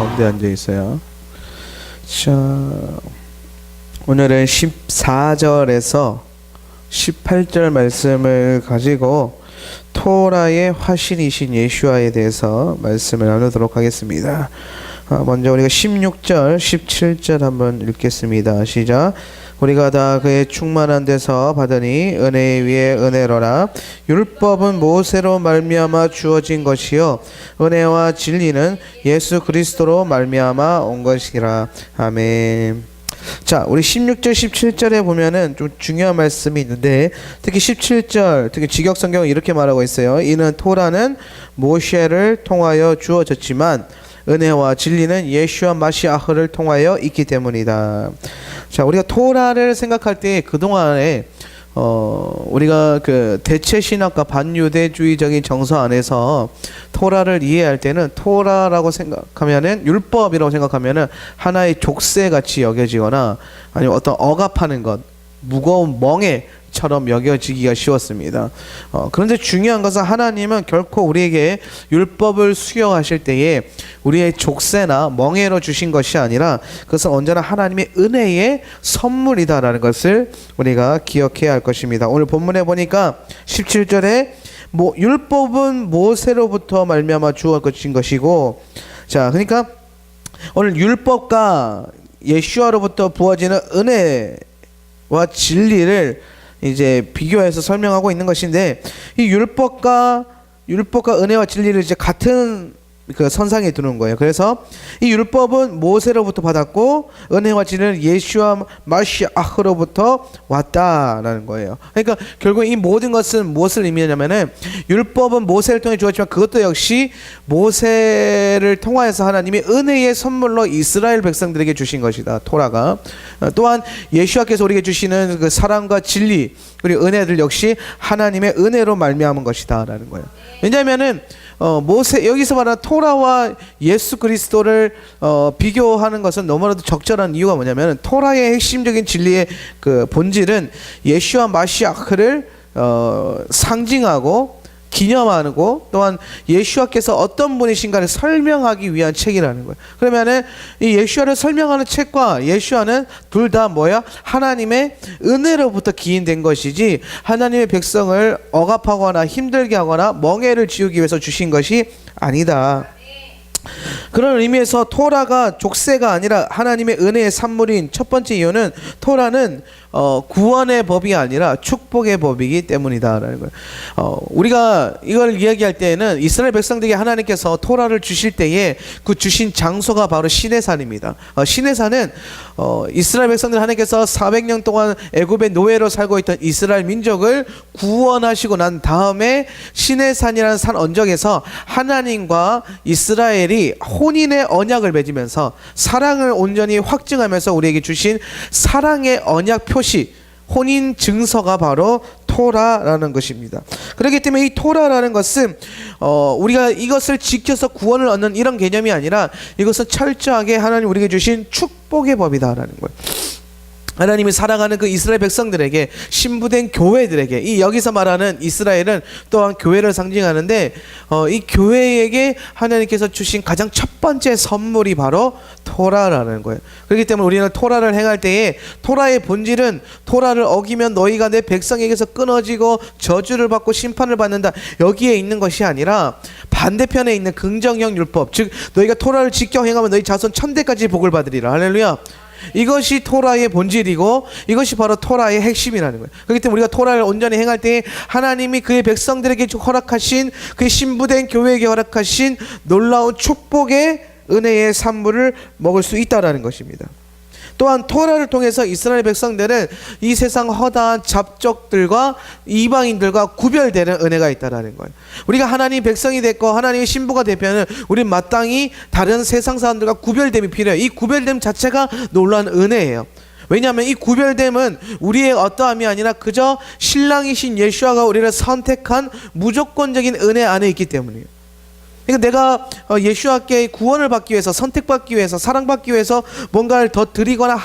가운데 앉아 있어요. 자, 오늘은 14절에서 18절 말씀을 가지고 토라의 화신이신 예수와에 대해서 말씀을 나누도록 하겠습니다. 먼저 우리가 16절, 17절 한번 읽겠습니다. 시작. 우리가 다 그의 충만한 데서 받으니 은혜 위에 은혜로라. 율법은 모세로 말미암아 주어진 것이요 은혜와 진리는 예수 그리스도로 말미암아 온 것이라. 아멘. 자, 우리 16절, 17절에 보면은 좀 중요한 말씀이 있는데, 특히 17절, 특히 직역성경은 이렇게 말하고 있어요. 이는 토라는 모세를 통하여 주어졌지만 은혜와 진리는 예수와 마시아흐를 통하여 있기 때문이다. 자, 우리가 토라를 생각할 때 그동안에 우리가 그 대체 신학과 반유대주의적인 정서 안에서 토라를 이해할 때는 토라라고 생각하면은 율법이라고 생각하면은 하나의 족쇄 같이 여겨지거나 아니면 어떤 억압하는 것, 무거운 멍에처럼 여겨지기가 쉬웠습니다. 그런데 중요한 것은 하나님은 결코 우리에게 율법을 수여하실 때에 우리의 족쇄나 멍에로 주신 것이 아니라 그것은 언제나 하나님의 은혜의 선물이다라는 것을 우리가 기억해야 할 것입니다. 오늘 본문에 보니까 17절에 율법은 모세로부터 말미암아 주어진 것이고, 자, 그러니까 오늘 율법과 예수와로부터 부어지는 은혜와 진리를 이제 비교해서 설명하고 있는 것인데, 이 율법과 은혜와 진리를 이제 같은 그 선상에 두는 거예요. 그래서 이 율법은 모세로부터 받았고 은혜와 진리는 예수와 마시아흐로부터 왔다라는 거예요. 그러니까 결국 이 모든 것은 무엇을 의미하냐면은 율법은 모세를 통해 주었지만 그것도 역시 모세를 통하여서 하나님이 은혜의 선물로 이스라엘 백성들에게 주신 것이다. 토라가. 또한 예수와께서 우리에게 주시는 그 사랑과 진리 그리고 은혜들 역시 하나님의 은혜로 말미암은 것이다라는 거예요. 왜냐하면은 모세, 여기서 말하는 토라와 예수 그리스도를 비교하는 것은 너무나도 적절한 이유가 뭐냐면 토라의 핵심적인 진리의 그 본질은 예수와 마시아흐를 상징하고 기념하고 또한 예수와께서 어떤 분이신가를 설명하기 위한 책이라는 거예요. 그러면은 이 예수와를 설명하는 책과 예수와는 둘 다 뭐야? 하나님의 은혜로부터 기인된 것이지 하나님의 백성을 억압하거나 힘들게 하거나 멍에를 지우기 위해서 주신 것이 아니다. 그런 의미에서 토라가 족쇄가 아니라 하나님의 은혜의 산물인 첫 번째 이유는 토라는 구원의 법이 아니라 축복의 법이기 때문이다라는 거예요. 우리가 이걸 이야기할 때에는 이스라엘 백성들에게 하나님께서 토라를 주실 때에 그 주신 장소가 바로 시내산입니다. 시내산은 이스라엘 백성들 하나님께서 400년 동안 애굽의 노예로 살고 있던 이스라엘 민족을 구원하시고 난 다음에 시내산이라는 산 언덕에서 하나님과 이스라엘이 혼인의 언약을 맺으면서 사랑을 온전히 확증하면서 우리에게 주신 사랑의 언약 표시, 혼인 증서가 바로 토라라는 것입니다. 그렇기 때문에 이 토라라는 것은 우리가 이것을 지켜서 구원을 얻는 이런 개념이 아니라 이것은 철저하게 하나님 우리에게 주신 축복의 법이다라는 거예요. 하나님이 사랑하는 그 이스라엘 백성들에게 신부된 교회들에게 이 여기서 말하는 이스라엘은 또한 교회를 상징하는데 이 교회에게 하나님께서 주신 가장 첫 번째 선물이 바로 토라라는 거예요. 그렇기 때문에 우리는 토라를 행할 때에 토라의 본질은 토라를 어기면 너희가 내 백성에게서 끊어지고 저주를 받고 심판을 받는다 여기에 있는 것이 아니라 반대편에 있는 긍정형 율법 즉 너희가 토라를 지켜 행하면 너희 자손 천대까지 복을 받으리라. 할렐루야. 이것이 토라의 본질이고 이것이 바로 토라의 핵심이라는 거예요. 그렇기 때문에 우리가 토라를 온전히 행할 때 하나님이 그의 백성들에게 허락하신 그의 신부된 교회에게 허락하신 놀라운 축복의 은혜의 산물을 먹을 수 있다는 것입니다. 또한 토라를 통해서 이스라엘 백성들은 이 세상 허다한 잡족들과 이방인들과 구별되는 은혜가 있다는 거예요. 우리가 하나님 백성이 됐고 하나님의 신부가 되면 우리는 마땅히 다른 세상 사람들과 구별됨이 필요해요. 이 구별됨 자체가 놀라운 은혜예요. 왜냐하면 이 구별됨은 우리의 어떠함이 아니라 그저 신랑이신 예수아가 우리를 선택한 무조건적인 은혜 안에 있기 때문이에요. 그러니까 내가 예수와께 구원을 받기 위해서, 선택받기 위해서, 사랑받기 위해서 뭔가를 더 드리거나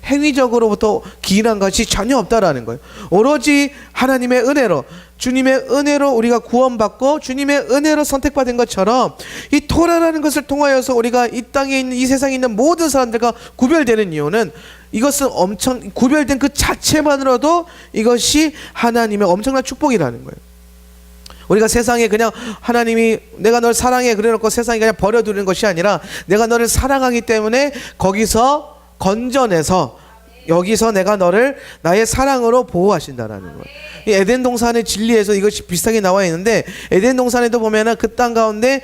행위적으로부터 기인한 것이 전혀 없다라는 거예요. 오로지 하나님의 은혜로, 주님의 은혜로 우리가 구원받고 주님의 은혜로 선택받은 것처럼 이 토라라는 것을 통하여서 우리가 이 땅에 있는, 이 세상에 있는 모든 사람들과 구별되는 이유는, 이것은 엄청 구별된 그 자체만으로도 이것이 하나님의 엄청난 축복이라는 거예요. 우리가 세상에 그냥 하나님이 내가 널 사랑해 그래놓고 세상이 그냥 버려두는 것이 아니라, 내가 너를 사랑하기 때문에 거기서 건져내서 여기서 내가 너를 나의 사랑으로 보호하신다라는 거예요. 이 에덴 동산의 진리에서 이것이 비슷하게 나와 있는데, 에덴 동산에도 보면은 그 땅 가운데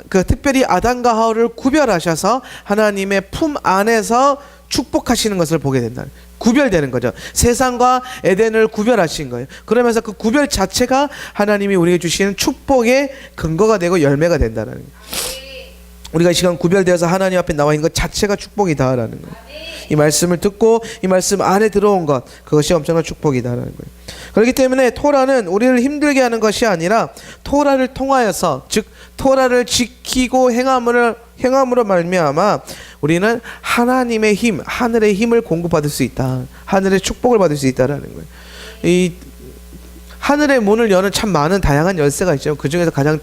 그 특별히 아담과 하와를 구별하셔서 하나님의 품 안에서 축복하시는 것을 보게 된다는, 구별되는 거죠. 세상과 에덴을 구별하신 거예요. 그러면서 그 구별 자체가 하나님이 우리에게 주시는 축복의 근거가 되고 열매가 된다는 거예요. 우리가 이 시간 구별되어서 하나님 앞에 나와 있는 것 자체가 축복이다라는 거예요. 이 말씀을 듣고 이 말씀 안에 들어온 것, 그것이 엄청난 축복이다라는 거예요. 그렇기 때문에 토라는 우리를 힘들게 하는 것이 아니라, 토라를 통하여서, 즉 토라를 지키고 행함으로 말미암아 우리는 하나님의 힘, 하늘의 힘을 공급받을 수 있다, 하늘의 축복을 받을 수 있다라는 거예요. 이 하늘의 문을 여는 참 많은 다양한 열쇠가 있죠. 그 중에서 가장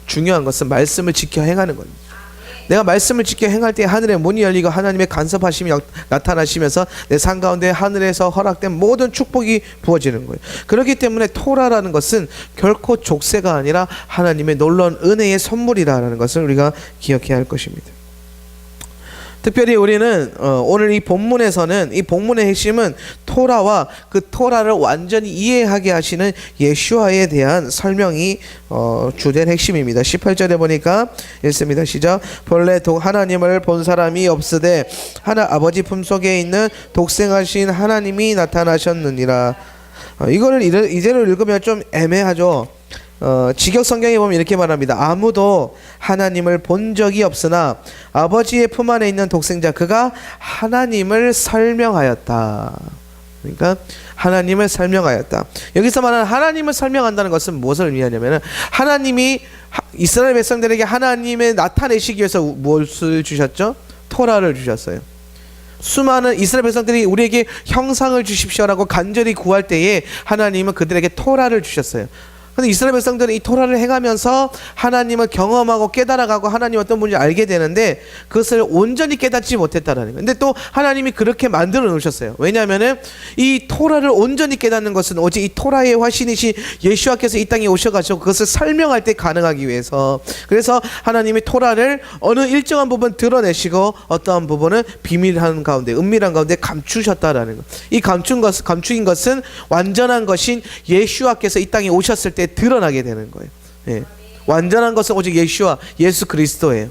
중요한 것은 말씀을 지켜 행하는 겁니다. 내가 말씀을 지켜 행할 때 하늘의 문이 열리고 하나님의 간섭하심이 나타나시면서 내 삶 가운데 하늘에서 허락된 모든 축복이 부어지는 거예요. 그렇기 때문에 토라라는 것은 결코 족쇄가 아니라 하나님의 놀라운 은혜의 선물이라는 것을 우리가 기억해야 할 것입니다. 특별히 우리는 오늘 이 본문에서는, 이 본문의 핵심은 토라와 그 토라를 완전히 이해하게 하시는 예수와에 대한 설명이 주된 핵심입니다. 18절에 보니까 읽습니다. 시작. 본래 하나님을 본 사람이 없으되 하나 아버지 품속에 있는 독생하신 하나님이 나타나셨느니라. 이거를 이대로 읽으면 좀 애매하죠. 직역 성경에 보면 이렇게 말합니다. 아무도 하나님을 본 적이 없으나 아버지의 품 안에 있는 독생자 그가 하나님을 설명하였다. 그러니까 하나님을 설명하였다. 여기서 말하는 하나님을 설명한다는 것은 무엇을 의미하냐면, 하나님이 이스라엘 백성들에게 하나님을 나타내시기 위해서 무엇을 주셨죠? 토라를 주셨어요. 수많은 이스라엘 백성들이 우리에게 형상을 주십시오라고 간절히 구할 때에 하나님은 그들에게 토라를 주셨어요. 근데 이스라엘 백성들은 이 토라를 행하면서 하나님을 경험하고 깨달아가고 하나님 어떤 분인지 알게 되는데, 그것을 온전히 깨닫지 못했다라는 거예요. 근데 또 하나님이 그렇게 만들어 놓으셨어요. 왜냐하면은 이 토라를 온전히 깨닫는 것은 오직 이 토라의 화신이신 예수와께서 이 땅에 오셔가지고 그것을 설명할 때 가능하기 위해서, 그래서 하나님이 토라를 어느 일정한 부분 드러내시고 어떠한 부분은 비밀한 가운데, 은밀한 가운데 감추셨다라는 것. 이 감추인 것은 완전한 것인 예수와께서 이 땅에 오셨을 때 드러나게 되는 거예요. 예. 완전한 것은 오직 예수와 예수 그리스도예요.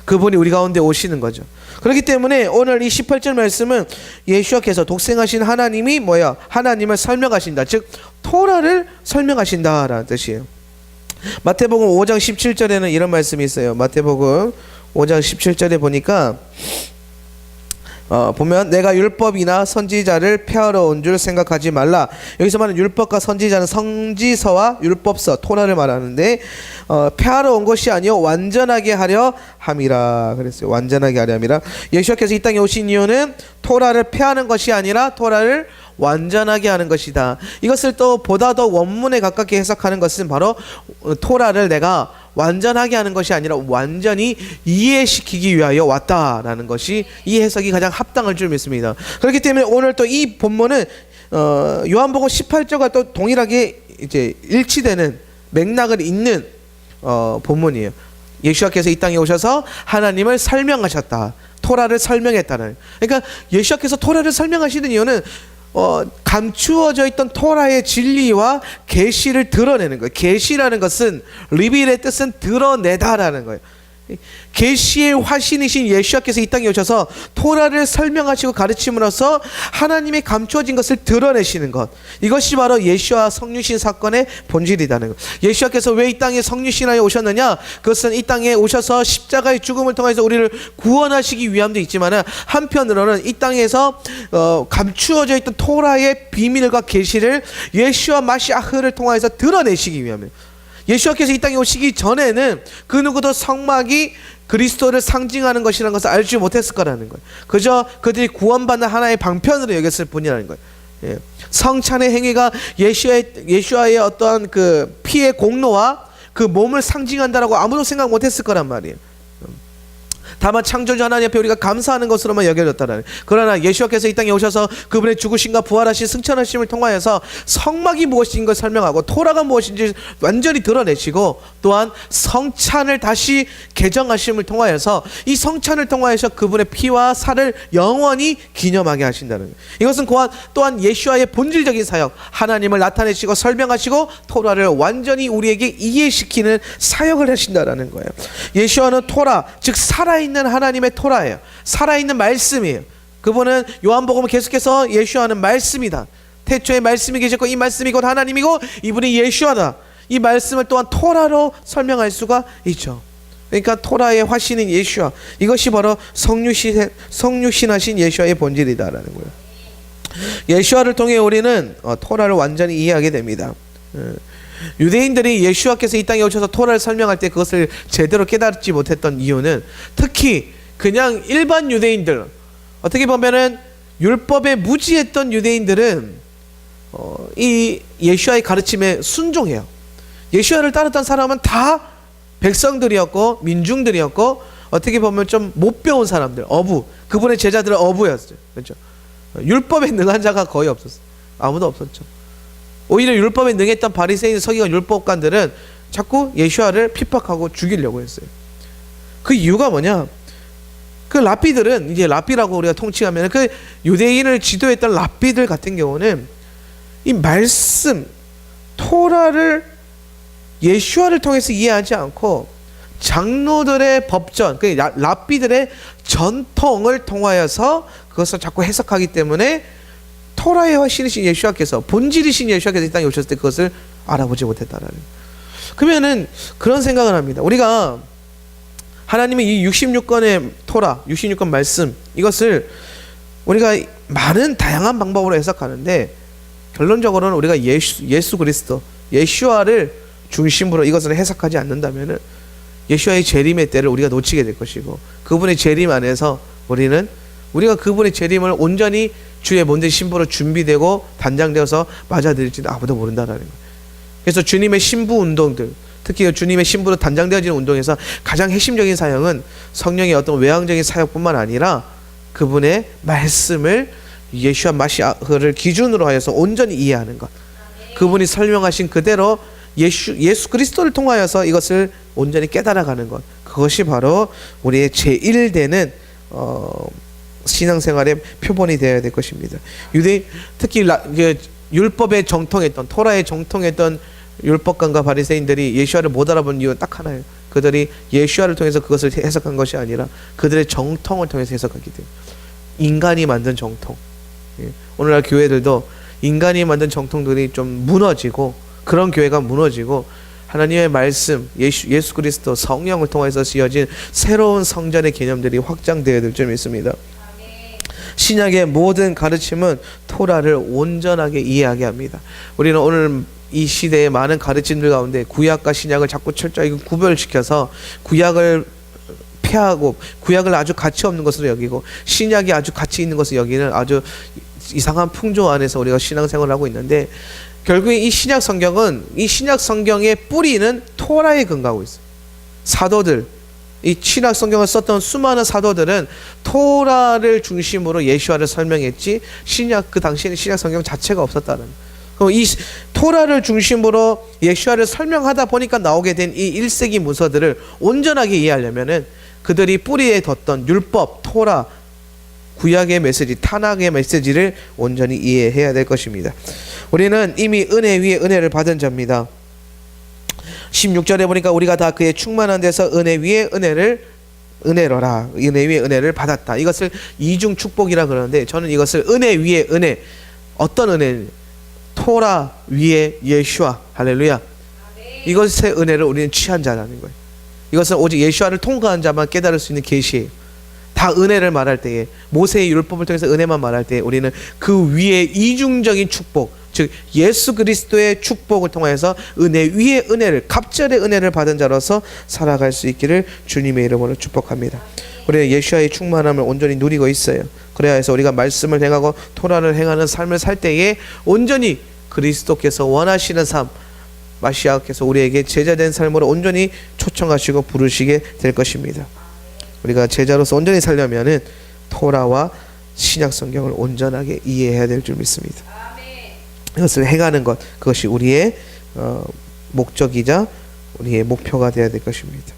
그분이 우리 가운데 오시는 거죠. 그렇기 때문에 오늘 이 18절 말씀은 예수와께서 독생하신 하나님이 뭐야? 하나님을 설명하신다. 즉 토라를 설명하신다라는 뜻이에요. 마태복음 5장 17절에는 이런 말씀이 있어요. 마태복음 5장 17절에 보니까 보면 내가 율법이나 선지자를 폐하러 온 줄 생각하지 말라. 여기서 말하는 율법과 선지자는 성지서와 율법서, 토라를 말하는데 폐하러 온 것이 아니요 완전하게 하려 함이라 그랬어요. 완전하게 하려 함이라. 예수께서 이 땅에 오신 이유는 토라를 폐하는 것이 아니라 토라를 완전하게 하는 것이다. 이것을 또 보다 더 원문에 가깝게 해석하는 것은 바로 토라를 내가 완전하게 하는 것이 아니라 완전히 이해시키기 위하여 왔다라는 것이, 이 해석이 가장 합당할 줄 믿습니다. 그렇기 때문에 오늘 또 이 본문은 요한복음 18절과 또 동일하게 이제 일치되는 맥락을 잇는 본문이에요. 예수께서 이 땅에 오셔서 하나님을 설명하셨다. 토라를 설명했다는. 그러니까 예수께서 토라를 설명하시는 이유는 감추어져 있던 토라의 진리와 계시를 드러내는 거예요. 계시라는 것은 리빌의 뜻은 드러내다라는 거예요. 계시의 화신이신 예수께서 이 땅에 오셔서 토라를 설명하시고 가르침으로써 하나님의 감추어진 것을 드러내시는 것, 이것이 바로 예수와 성육신 사건의 본질이라는 것. 예수께서 왜 이 땅에 성육신하여 오셨느냐? 그것은 이 땅에 오셔서 십자가의 죽음을 통해서 우리를 구원하시기 위함도 있지만, 한편으로는 이 땅에서 감추어져 있던 토라의 비밀과 계시를 예수와 마시아흐를 통해서 드러내시기 위함이에요. 예수와께서 이 땅에 오시기 전에는 그 누구도 성막이 그리스도를 상징하는 것이라는 것을 알지 못했을 거라는 거예요. 그저 그들이 구원받는 하나의 방편으로 여겼을 뿐이라는 거예요. 예. 성찬의 행위가 예수와의 어떠한 그 피의 공로와 그 몸을 상징한다라고 아무도 생각 못했을 거란 말이에요. 다만 창조주 하나님 앞에 우리가 감사하는 것으로만 여겨졌다라는. 그러나 예수께서 이 땅에 오셔서 그분의 죽으심과 부활하신 승천하심을 통하여서 성막이 무엇인 걸 설명하고 토라가 무엇인지 완전히 드러내시고, 또한 성찬을 다시 개정하심을 통하여서 이 성찬을 통하여서 그분의 피와 살을 영원히 기념하게 하신다는 거예요. 이것은 또한 예수와의 본질적인 사역, 하나님을 나타내시고 설명하시고 토라를 완전히 우리에게 이해시키는 사역을 하신다라는 거예요. 예수와는 토라, 즉 살아있는 하나님의 토라예요. 살아있는 말씀이에요. 그분은 요한복음을 계속해서 예수와는 말씀이다. 태초에 말씀이 계셨고 이 말씀이 곧 하나님이고 이분이 예수와다. 이 말씀을 또한 토라로 설명할 수가 있죠. 그러니까 토라의 화신인 예수와, 이것이 바로 성육신하신 예수와의 본질이다라는 거예요. 예수와를 통해 우리는 토라를 완전히 이해하게 됩니다. 유대인들이 예수와께서 이 땅에 오셔서 토라를 설명할 때 그것을 제대로 깨닫지 못했던 이유는, 특히 그냥 일반 유대인들, 어떻게 보면은 율법에 무지했던 유대인들은 이 예수와의 가르침에 순종해요. 예수와를 따랐던 사람은 다 백성들이었고 민중들이었고, 어떻게 보면 좀 못 배운 사람들, 그분의 제자들은 어부였어요. 그렇죠? 율법에 능한 자가 거의 없었어요. 아무도 없었죠. 오히려 율법에 능했던 바리새인, 서기관, 율법관들은 자꾸 예수와를 핍박하고 죽이려고 했어요. 그 이유가 뭐냐? 그 랍비들은, 이제 랍비라고 우리가 통칭하면 그 유대인을 지도했던 랍비들 같은 경우는 이 말씀, 토라를 예수와를 통해서 이해하지 않고 장로들의 법전, 그 랍비들의 전통을 통하여서 그것을 자꾸 해석하기 때문에 토라의 화신이신 예수와께서, 본질이신 예수와께서 이 땅에 오셨을 때 그것을 알아보지 못했다라는. 그러면은 그런 생각을 합니다. 우리가 하나님의 이 66권의 토라, 66권 말씀, 이것을 우리가 많은 다양한 방법으로 해석하는데, 결론적으로는 우리가 예수 그리스도, 예수와를 중심으로 이것을 해석하지 않는다면은 예수와의 재림의 때를 우리가 놓치게 될 것이고, 그분의 재림 안에서 우리가 그분의 재림을 온전히 주의 몸된 신부로 준비되고 단장되어서 맞아들일지도 아무도 모른다는 거예요. 그래서 주님의 신부 운동들, 특히 주님의 신부로 단장되어지는 운동에서 가장 핵심적인 사역은 성령의 어떤 외향적인 사역뿐만 아니라 그분의 말씀을 예수와 마시아를 기준으로 하여서 온전히 이해하는 것, 그분이 설명하신 그대로 예수 그리스도를 통하여서 이것을 온전히 깨달아가는 것, 그것이 바로 우리의 제1되는 신앙생활의 표본이 되어야 될 것입니다. 유대인, 특히 율법에 정통했던, 토라에 정통했던 율법관과 바리새인들이 예수와를 못 알아본 이유는 딱 하나예요. 그들이 예수와를 통해서 그것을 해석한 것이 아니라 그들의 정통을 통해서 해석하기 때문에. 인간이 만든 정통. 오늘날 교회들도 인간이 만든 정통들이 좀 무너지고, 그런 교회가 무너지고 하나님의 말씀, 예수 그리스도, 성령을 통해서 지어진 새로운 성전의 개념들이 확장되어야 될 점이 있습니다. 신약의 모든 가르침은 토라를 온전하게 이해하게 합니다. 우리는 오늘 이 시대의 많은 가르침들 가운데 구약과 신약을 자꾸 철저히 구별시켜서 구약을 폐하고 구약을 아주 가치 없는 것으로 여기고 신약이 아주 가치 있는 것을 여기는 아주 이상한 풍조 안에서 우리가 신앙생활을 하고 있는데, 결국에 이 신약 성경의 뿌리는 토라에 근거하고 있어요. 사도들, 이 신약 성경을 썼던 수많은 사도들은 토라를 중심으로 예수와를 설명했지 그 당시에는 신약 성경 자체가 없었다는. 그럼 이 토라를 중심으로 예수와를 설명하다 보니까 나오게 된 이 1세기 문서들을 온전하게 이해하려면은 그들이 뿌리에 뒀던 율법, 토라, 구약의 메시지, 타낙의 메시지를 온전히 이해해야 될 것입니다. 우리는 이미 은혜 위에 은혜를 받은 자입니다. 16절에 보니까 우리가 다 그의 충만한 데서 은혜 위에 은혜로라, 은혜 위에 은혜를 받았다. 이것을 이중 축복이라 그러는데, 저는 이것을 은혜 위에 은혜, 어떤 은혜? 토라 위에 예수와, 할렐루야. 이것의 은혜를 우리는 취한 자라는 거예요. 이것은 오직 예수와를 통과한 자만 깨달을 수 있는 계시예요. 다 은혜를 말할 때에, 모세의 율법을 통해서 은혜만 말할 때에 우리는 그 위에 이중적인 축복, 즉 예수 그리스도의 축복을 통하여서 은혜 위에 은혜를, 갑절의 은혜를 받은 자로서 살아갈 수 있기를 주님의 이름으로 축복합니다. 우리는 예수와의 충만함을 온전히 누리고 있어요. 그래야 해서 우리가 말씀을 행하고 토라를 행하는 삶을 살 때에 온전히 그리스도께서 원하시는 삶, 마시아께서 우리에게 제자된 삶으로 온전히 초청하시고 부르시게 될 것입니다. 우리가 제자로서 온전히 살려면은 토라와 신약 성경을 온전하게 이해해야 될 줄 믿습니다. 이것을 행하는 것, 그것이 우리의 목적이자 우리의 목표가 되어야 될 것입니다.